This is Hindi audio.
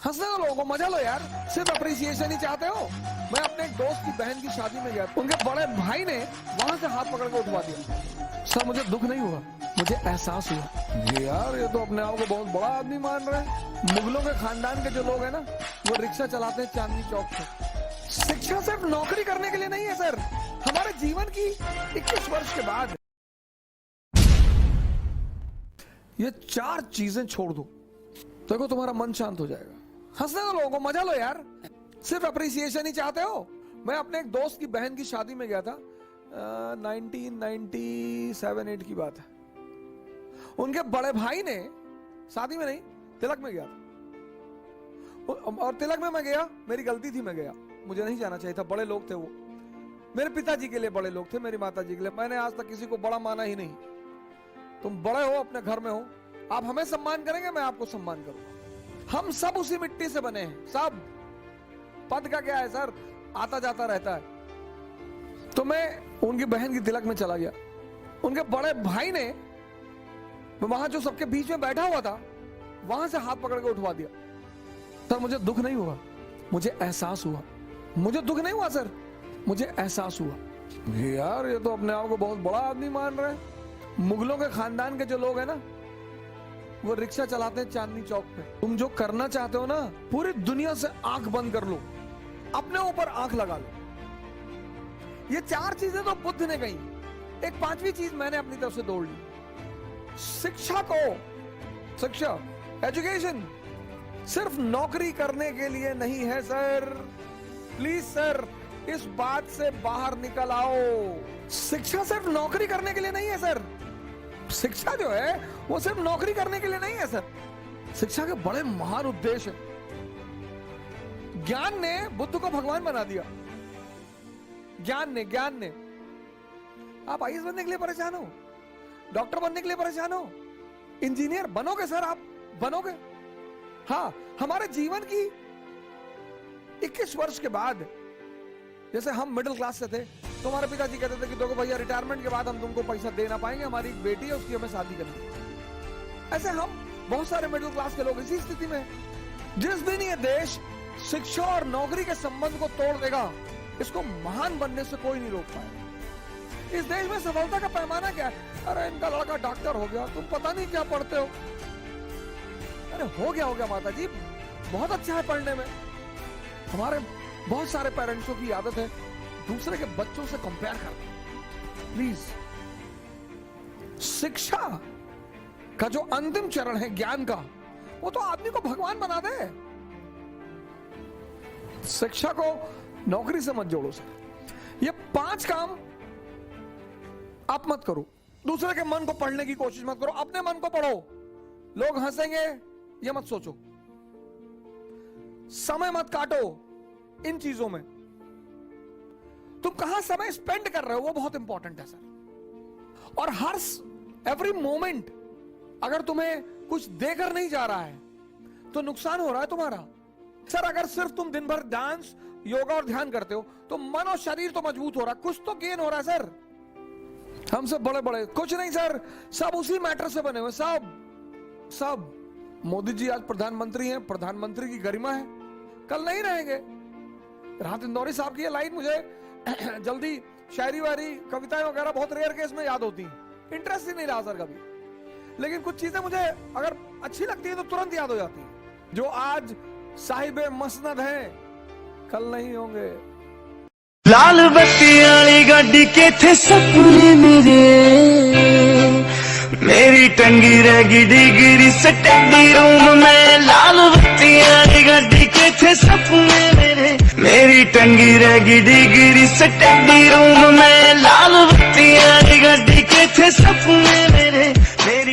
हंसने दो लोगों को, मजा लो यार। सिर्फ अप्रिसिएशन ही चाहते हो। मैं अपने एक दोस्त की बहन की शादी में गया, उनके बड़े भाई ने वहां से हाथ पकड़ के उठवा दिया। सर मुझे दुख नहीं हुआ, मुझे एहसास हुआ ये यार ये तो अपने आप को बहुत बड़ा आदमी मान रहे हैं। मुगलों के खानदान के जो लोग हैं ना, वो रिक्शा चलाते हैं चांदनी चौक पे। शिक्षा सिर्फ नौकरी करने के लिए नहीं है सर, हमारे जीवन की 21 वर्ष के बाद ये 4 चीजें छोड़ दो, देखो तुम्हारा मन शांत हो जाएगा। हंसने दो लोगों को, मजा लो यार। सिर्फ अप्रिसिएशन ही चाहते हो। मैं अपने एक दोस्त की बहन की शादी में गया था, 1997-8 की बात है। उनके बड़े भाई ने, शादी में नहीं, तिलक में गया था। और तिलक में मैं गया, मेरी गलती थी, मैं गया, मुझे नहीं जाना चाहिए था। बड़े लोग थे वो, मेरे पिताजी के लिए बड़े लोग थे, मेरी माता जी के लिए। मैंने आज तक किसी को बड़ा माना ही नहीं। तुम बड़े हो, अपने घर में हो, आप हमें सम्मान करेंगे, मैं आपको सम्मान करूंगा। हम सब उसी मिट्टी से बने हैं, सब। पद का क्या है सर, आता जाता रहता है। तो मैं उनकी बहन की तिलक में चला गया। उनके बड़े भाई ने वहां जो सबके बीच में बैठा हुआ था, वहां से हाथ पकड़ के उठवा दिया। सर मुझे दुख नहीं हुआ, मुझे एहसास हुआ। मुझे दुख नहीं हुआ सर, मुझे एहसास हुआ यार ये तो अपने आप को बहुत बड़ा आदमी मान रहे हैं। मुगलों के खानदान के जो लोग हैं ना, वो रिक्शा चलाते हैं चांदनी चौक पे। तुम जो करना चाहते हो ना, पूरी दुनिया से आंख बंद कर लो, अपने ऊपर आंख लगा लो। ये 4 चीजें तो बुद्ध ने कही, एक 5वीं चीज मैंने अपनी तरफ से दौड़ ली। शिक्षा को, शिक्षा, एजुकेशन सिर्फ नौकरी करने के लिए नहीं है सर। प्लीज सर, इस बात से बाहर निकल आओ। शिक्षा सिर्फ नौकरी करने के लिए नहीं है सर। शिक्षा जो है वो सिर्फ नौकरी करने के लिए नहीं है सर। शिक्षा के बड़े महान उद्देश्य हैं। ज्ञान ने बुद्ध को भगवान बना दिया। ज्ञान ने आप आईएएस बनने के लिए परेशान हो, डॉक्टर बनने के लिए परेशान हो, इंजीनियर बनोगे सर, आप बनोगे। हाँ, हमारे जीवन की 21 वर्ष के बाद, जैसे हम मिडिल क्लास से थे, तो हमारे पिताजी कहते थे कि देखो भैया, रिटायरमेंट के बाद हम तुमको पैसा दे ना पाएंगे, हमारी एक बेटी है, उसकी हमें शादी करनी है। ऐसे हम बहुत सारे मिडिल क्लास के लोग इसी स्थिति में। जिस दिन ये देश शिक्षा और नौकरी के संबंध को तोड़ देगा, इसको महान बनने से कोई नहीं रोक पाएगा। इस देश में सफलता का पैमाना क्या है? अरे इनका लड़का डॉक्टर हो गया, तुम पता नहीं क्या पढ़ते हो। अरे हो गया माता जी, बहुत अच्छा है पढ़ने में। हमारे बहुत सारे पेरेंट्सों की आदत है दूसरे के बच्चों से कंपेयर करना। प्लीज, शिक्षा का जो अंतिम चरण है ज्ञान का, वो तो आदमी को भगवान बना दे। शिक्षा को नौकरी से मत जोड़ो सर। ये 5 काम आप मत करो। दूसरे के मन को पढ़ने की कोशिश मत करो, अपने मन को पढ़ो। लोग हंसेंगे ये मत सोचो। समय मत काटो इन चीजों में। तुम कहां समय स्पेंड कर रहे हो, वो बहुत इंपॉर्टेंट है सर। और हर एवरी मोमेंट अगर तुम्हें कुछ देकर नहीं जा रहा है, तो नुकसान हो रहा है तुम्हारा सर। अगर सिर्फ तुम दिन भर डांस, योगा और ध्यान करते हो, तो मन और शरीर तो मजबूत हो रहा है, कुछ तो गेन हो रहा है सर। हम सब बड़े बड़े कुछ नहीं सर, सब उसी मैटर से बने हुए, सब। मोदी जी आज प्रधानमंत्री हैं, प्रधानमंत्री की गरिमा है, कल नहीं रहेंगे। राहत इंदौरी साहब की ये लाइन मुझे जल्दी शायरी वारी कविताएं वगैरह बहुत रेयर केस में याद होती हैं। इंटरेस्ट ही नहीं रहा सर कभी, लेकिन कुछ चीजें मुझे अगर अच्छी लगती है तो तुरंत याद हो जाती है। जो आज साहिबे मसनद हैं, कल नहीं होंगे। लाल बत्ती वाली गाड़ी के थे सपने मेरे, मेरी टंगी रहेगी डिग्री स्टडी रूम में। लाल बत्ती वाली गाड़ी के थे सपने मेरे, मेरी टंगी रहेगी डिग्री स्टडी रूम में। लाल बत्ती वाली गाड़ी के थे सपने मेरे,